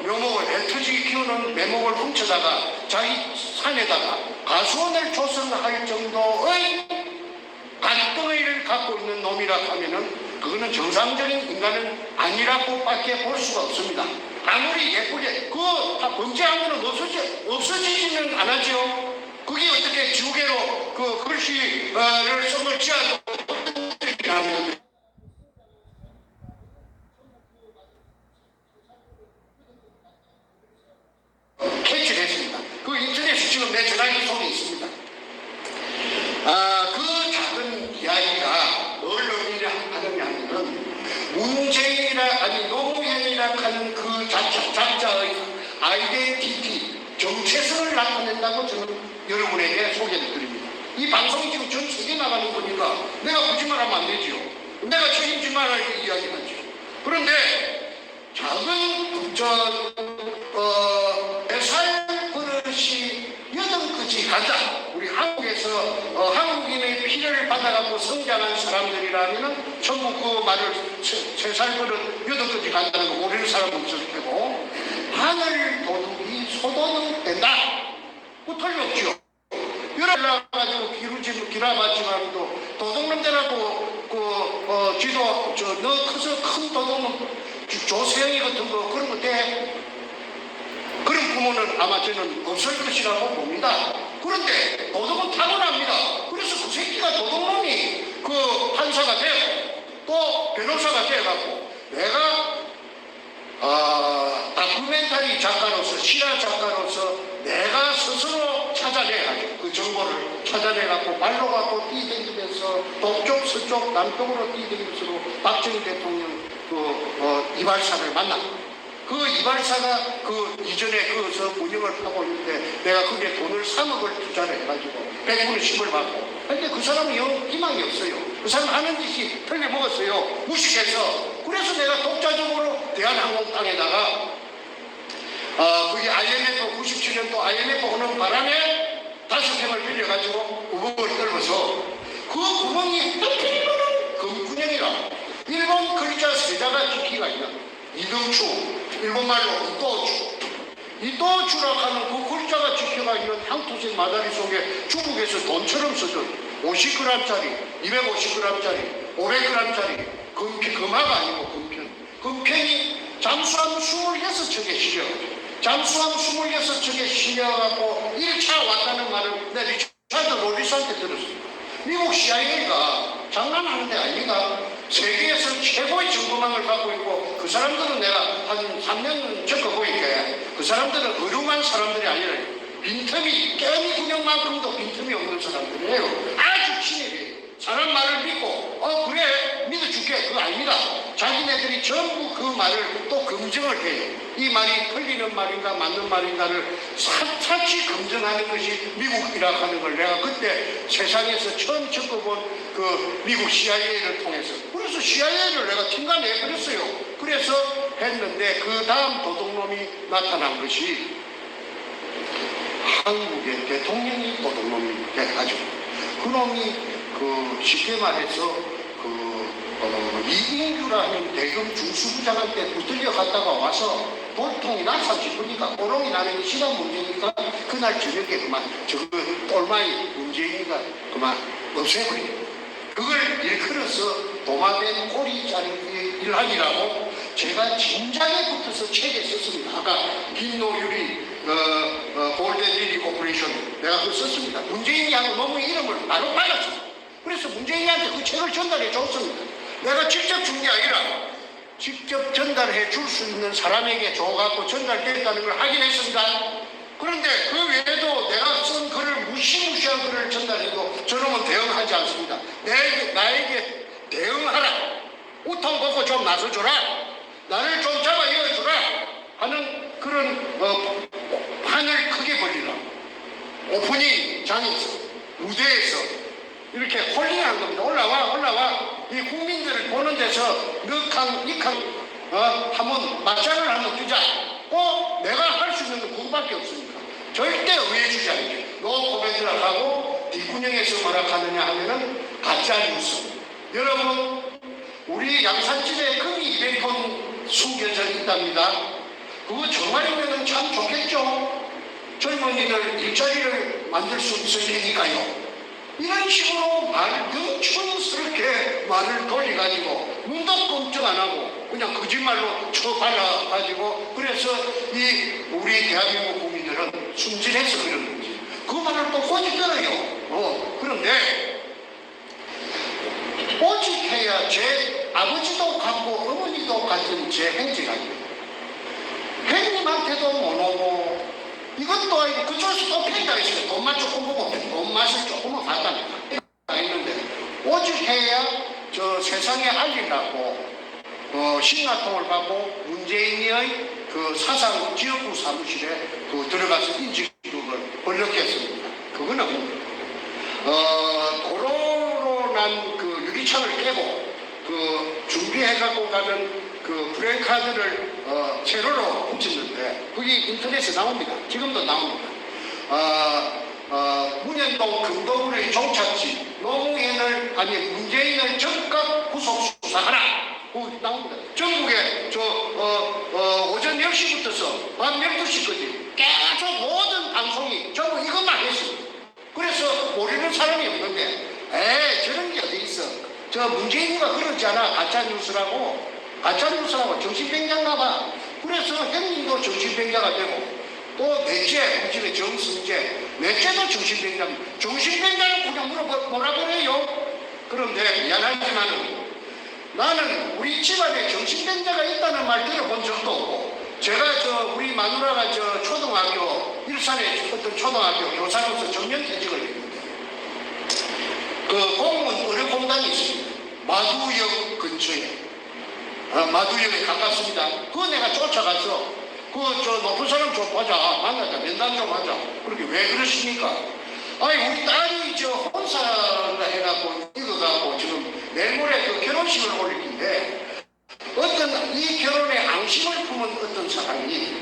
묘목을 애터지 키우는 매목을 훔쳐다가 자기 산에다가 가수원을 조성할 정도의 갈등을 갖고 있는 놈이라 하면은 그거는 정상적인 인간은 아니라고밖에 볼 수가 없습니다. 아무리 예쁘게 다 범죄한 거는 없어지지는 않았죠. 그게 어떻게 지우개로 그 글씨를 손을 쥐어도 캐치를 했습니다. 그 인터넷에 지금 내 전화기 속에 있습니다. 그 작은 이야기가 뭘 의미하느냐면은 노무현이라 하는 그 작자의 아이덴티티, 정체성을 나타낸다고 저는 여러분에게 소개를 드립니다. 이 방송이 지금 전 세계 나가는 거니까 내가 거짓말하면 안 되지요. 내가 책임질 만할 이야기하죠. 그런데 작은 뱃살 버릇이 여든까지 가자. 우리 한국에서 한국인의 피를 받아갖고 성장한 사람들이라면 전부 그 말을 세살 버릇 여든까지 간다는 거 모르는 사람은 없을 테고 하늘 도둑이 소도둑 된다. 그 틀림없죠. 열어가지고 기라봤지만도 도둑놈들하고 쥐도 너 커서 큰 도둑놈 조세영이 같은 거 그런 거 돼. 그런 부모는 아마 저는 없을 것이라고 봅니다. 그런데 도둑은 타고납니다. 그래서 그 새끼가 도둑놈이 그 판사가 되고 또 변호사가 돼갖고 내가 다큐멘터리 작가로서 실화 작가로서 내가 스스로 찾아내가지고 그 정보를 찾아내갖고 말로 갖고 뛰댕기면서 동쪽 서쪽 남쪽으로 뛰댕기면서 박정희 대통령 이발사를 만났고 그 이발사가 그 이전에 그서 운영을 하고 있는데 내가 거기에 돈을 3억을 투자를 해가지고 100분의 10을 받고 근데 그 사람은 영 희망이 없어요. 그 사람 하는 짓이 틀려먹었어요. 무식해서. 그래서 내가 독자적으로 대한항공 땅에다가 그게 IMF 97년도 IMF 오는 바람에 5평을 빌려가지고 구멍을 뚫어서 그 구멍이 하필이면 금군형이라 일본 글자 세자가 기기가 있나 이등추 일본말로 이또추라고 하는 그 글자가 찍혀가 있는 향토색 마다리 속에 중국에서 돈처럼 써준 50g짜리, 250g짜리, 500g짜리 금화가 아니고 금편. 금편이 잠수함 26척에 실려가지고 잠수함 26척에 실려갖고 1차 왔다는 말을 내 리차드 로리스한테 들었습니다. 미국 CIA가 장난하는 데 아닙니다. 세계에서 최고의 정보망을 갖고 있고 그 사람들은 내가 한 3년 겪어보니까 그 사람들은 의료만 사람들이 아니라 빈틈이 깨미 구녕만큼도 빈틈이 없는 사람들이에요. 아주 친밀해요. 사람 말을 믿고 그래 믿어줄게 그거 아닙니다. 자기네들이 전부 그 말을 또 검증을 해요. 이 말이 틀리는 말인가 맞는 말인가를 샅샅이 검증하는 것이 미국이라고 하는 걸 내가 그때 세상에서 처음 겪어본 그 미국 CIA를 통해서 그래서 CIA를 내가 팀간해버렸어요. 그래서 했는데 그 다음 도둑놈이 나타난 것이 한국의 대통령이 도둑놈이 돼가지고 그놈이 그 쉽게 말해서 이인규라는 대검 중수부장한테 붙들려 갔다가 와서 보통이나 30분이니까 꼬롱이 나는 시간 문제니까 그날 저녁에 그만 저거 똘마이 문재인이가 그만 없애버려요. 그걸 일컬어서 도마뱀 꼬리 자르기 일환이라고 제가 진작에 붙어서 책에 썼습니다. 아까 김노유리 골든리리 코퍼레이션 내가 그거 썼습니다. 문재인이하고 너무 이름을 바로 빨랐습니다. 그래서 문재인한테 그 책을 전달해 줬습니다. 내가 직접 준 게 아니라 직접 전달해 줄 수 있는 사람에게 줘갖고 전달됐다는 걸 확인했습니다. 그런데 그 외에도 내가 쓴 글을 무시무시한 글을 전달해도 저놈은 대응하지 않습니다. 나에게 대응하라. 우통 벗고 좀 나서줘라. 나를 좀 잡아 이어주라. 하는 그런 판을 크게 벌리라. 오프닝장에서 무대에서 이렇게 홀링한 겁니다. 올라와. 이 국민들을 보는 데서 이캉 한번 맞짱을 한번 뜨자. 내가 할 수 있는 건 그거밖에 없습니다. 절대 의회 주지 않게. 노코멘트라 하고 뒷구녕에서 뭐라 하느냐 하면은 가짜 뉴스. 여러분, 우리 양산집에 금이 200톤 숨겨져 있답니다. 그거 정말이면 참 좋겠죠. 젊은이들 일자리를 만들 수 있을 테니까요. 이런 식으로 영춘스럽게 말을 돌려가지고 눈도 꼼짝 안 하고 그냥 거짓말로 쳐발라가지고 그래서 우리 대한민국 국민들은 순진해서 그런 건지 그 말을 또 꼬집더라요. 그런데 오직해야 제 아버지도 같고 어머니도 같은 제 행제가 아닙니다. 형님한테도 못 오고 이것도 아니고 그쪽에서 또 팽이가 있어요. 돈만 조금 보고 돈맛을 조금은 봤답니다. 있는데 오직해야 저 세상에 알리려고 신화통을 받고 문재인의 그 사상 지역구 사무실에 들어가서 인식을 번역했습니다. 그거는 도로로 난 그 유리창을 깨고 준비해갖고 가는 그 브레이크카드를 세로로 붙였는데 그게 인터넷에 나옵니다. 지금도 나옵니다. 문현동 금도구의 종착지 문재인을 즉각 구속 수사하라. 나옵니다. 전국에 오전 10시부터서 밤 12시까지 계속 모든 방송이 전부 이것만 했습니다. 그래서 모르는 사람이 없는데 저런 게 어디 있어. 저 문재인이가 그러잖아. 가짜뉴스라고 정신병자인가 봐. 그래서 형님도 정신병자가 되고 또 넷째 우리 집에 정승재 넷째도 정신병자입니다. 정신병자는 그냥 뭐라 그래요. 그런데 미안하지만은 나는 우리 집안에 정신병자가 있다는 말 들어본 적도 없고 제가 우리 마누라가 초등학교 일산의 어떤 초등학교 교사로서 정년퇴직을 했는데 그 공무원 의료공단이 있습니다. 마두역 근처에 마두역에 가깝습니다. 그거 내가 쫓아가서 높은 사람 좀 보자. 만나자. 면담 좀 하자. 그렇게 왜 그러십니까? 우리 딸이 혼사를 해갖고 이거갖고 지금 내일 모레 결혼식을 올리는데 어떤 이 결혼에 앙심을 품은 어떤 사람이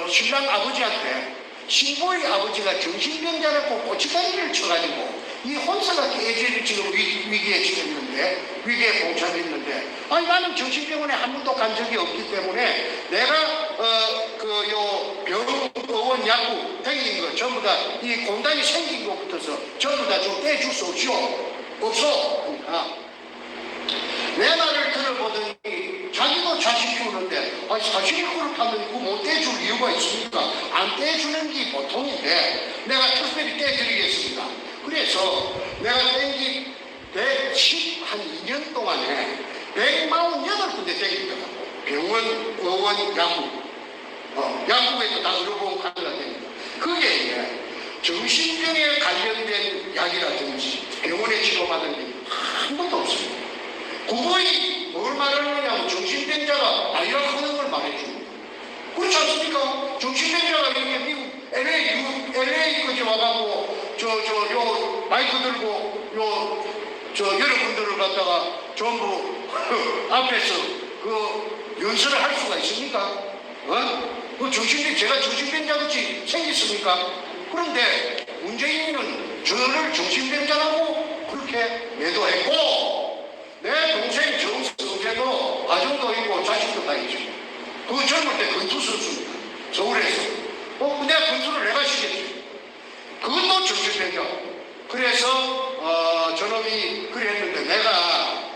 신랑 아버지한테 신부의 아버지가 정신병자라고 고치다리를 쳐가지고 이 혼사가 깨질 지금 위기에 처했는데 위기에 봉착했는데 나는 정신병원에 한 번도 간 적이 없기 때문에 내가 병원 약국 댕긴 거 전부 다 이 공단이 생긴 것부터서 전부 다 좀 떼줄 수 없어. 그러니까 내 말을 들어보더니 자기도 자식 키우는데 자식이 그렇다면 그거 못 떼줄 이유가 있습니까? 안 떼주는 게 보통인데 내가 특별히 떼드리겠습니다. 그래서 내가 땡긴 112년 동안에 148군데 땡기더라고. 병원, 의원, 약국. 약국에도 다 의료보험 카드가 됩니다. 그게 정신병에 관련된 약이라든지 병원에 치료받은 게 한 번도 없습니다. 그거이 뭘 말하느냐면 정신병자가 아니라 하는 걸 말해줍니다. 그렇지 않습니까? 정신병자가 이렇게 미국 LA까지 와가고 요 마이크 들고 여러분들을 갖다가 전부 앞에서 연설을 할 수가 있습니까? 제가 정신병자같이 생겼습니까? 그런데 문재인은 저를 정신병자라고 그렇게 매도했고 내 동생 정성재도 가정도 있고 자식도 다 있죠. 그 젊을 때 권투 선수입니다. 서울에서. 내가 권투를 내가 시켰지. 그것도 정신병자. 그래서 저놈이 그랬는데 내가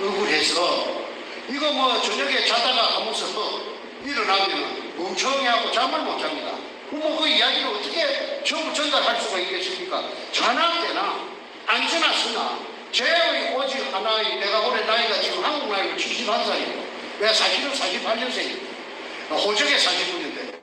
억울해서 이거 뭐 저녁에 자다가 하면서 일어나면 멍청해하고 잠을 못 잡니다. 그럼 그 이야기를 어떻게 전부 전달할 수가 있겠습니까? 전화 때나 앉으나 서나 제 오직 하나의 내가 올해 나이가 지금 한국 나이로 71살이고 내가 사실은 48년생이고 호적에 49년대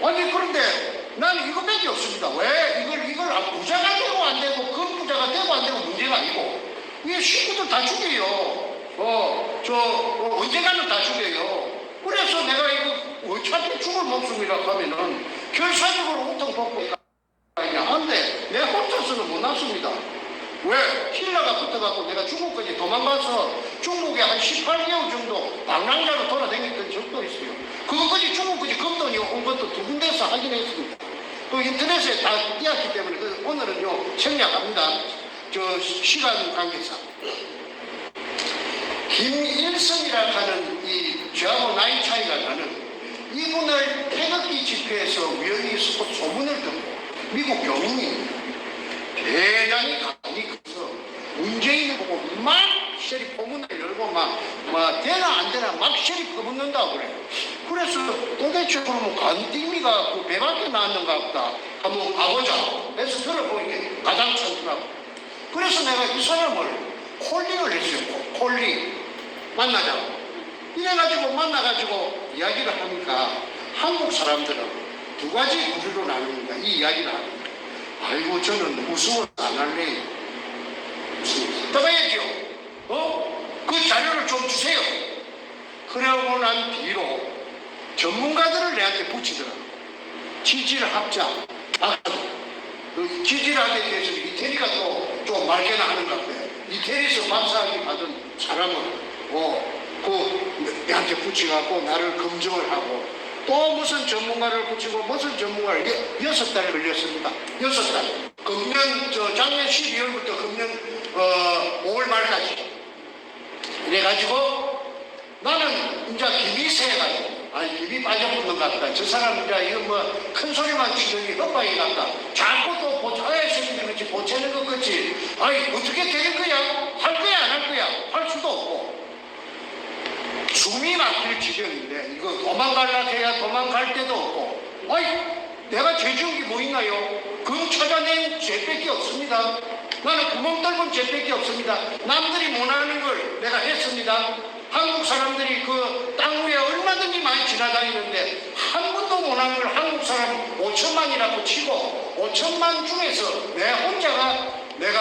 아니 그런데 나는 이것밖에 없습니다. 왜? 이걸 부자가 되고 안 되고 큰 부자가 되고 안 되고 문제가 아니고 이 식구들 다 죽여요. 언젠가는 다 죽여요. 그래서 내가 이거 어차피 죽을 목숨이라 하면은 결사적으로 호통 벗고 아니야. 안돼. 내 혼자서는 못 났습니다. 왜? 힐러가 붙어갖고 내가 중국까지 도망가서 중국에 한 18개월 정도 방랑자로 돌아다녔던 적도 있어요. 그것까지 중국까지 검돈이 온 것도 두 군데서 확인했습니다. 또 인터넷에 다 띄었기 때문에 오늘은요 생략합니다. 시간 관계상. 김일성이라 하는 저하고 나이 차이가 나는 이분을 태극기 집회에서 우연히 소문을 듣고 미국 교민입니다. 대단히 감이 커서 문재인을 보고 막 셔리 포문을 열고 막 되나 안 되나 막 셔리 퍼붓는다고 그래요. 그래서 도대체 그러면 간띵미가 그 배밖에 나왔는가 보다 한번 가보자. 그래서 들어보니까 가장 천더라고. 그래서 내가 이 사람을 콜링을 했어요. 콜링. 만나자고. 이래가지고 만나가지고 이야기를 하니까 한국 사람들은 두 가지 부류로 나눕니다. 이 이야기를 합니다. 아이고 저는 무서워서 안 할래. 무서워서. 떠가야죠. 그 자료를 좀 주세요. 그러고 난 뒤로 전문가들을 내한테 붙이더라고. 지질학자. 그 지질학에 대해서 이태리가 또 좀 말개나 하는 것 같아요. 이태리에서 박사학위 받은 사람을 내한테 붙여갖고 나를 검증을 하고 또 무슨 전문가를 붙이고 무슨 전문가를 6달 걸렸습니다. 6달. 작년 12월부터 금년 5월 말까지. 이래가지고 나는 이제 김이 새가지고 김이 빠져붙는 것 같다. 저 사람 이제 이거 뭐 큰 소리만 치더니 헛방이 같다. 자꾸 또 보차해서 그렇지 보채는 것 같지. 어떻게 되는 거야? 할 거야 안 할 거야? 할 수도 없고. 숨이 막힐 지경인데 이거 도망갈라 해야 도망갈 데도 없고 내가 죄지은 게 뭐 있나요? 금 찾아낸 죄밖에 없습니다. 나는 구멍 뚫은 죄밖에 없습니다. 남들이 못하는 걸 내가 했습니다. 한국 사람들이 그 땅 위에 얼마든지 많이 지나다니는데 한 번도 못하는 걸 한국 사람 5천만이라고 치고 5천만 중에서 내 혼자가 내가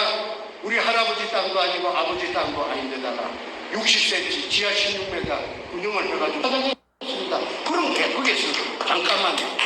우리 할아버지 땅도 아니고 아버지 땅도 아닌데다가 60cm 지하 16m 운영을 해가지고 찾아냈습니다. 그럼 거기서 잠깐만요.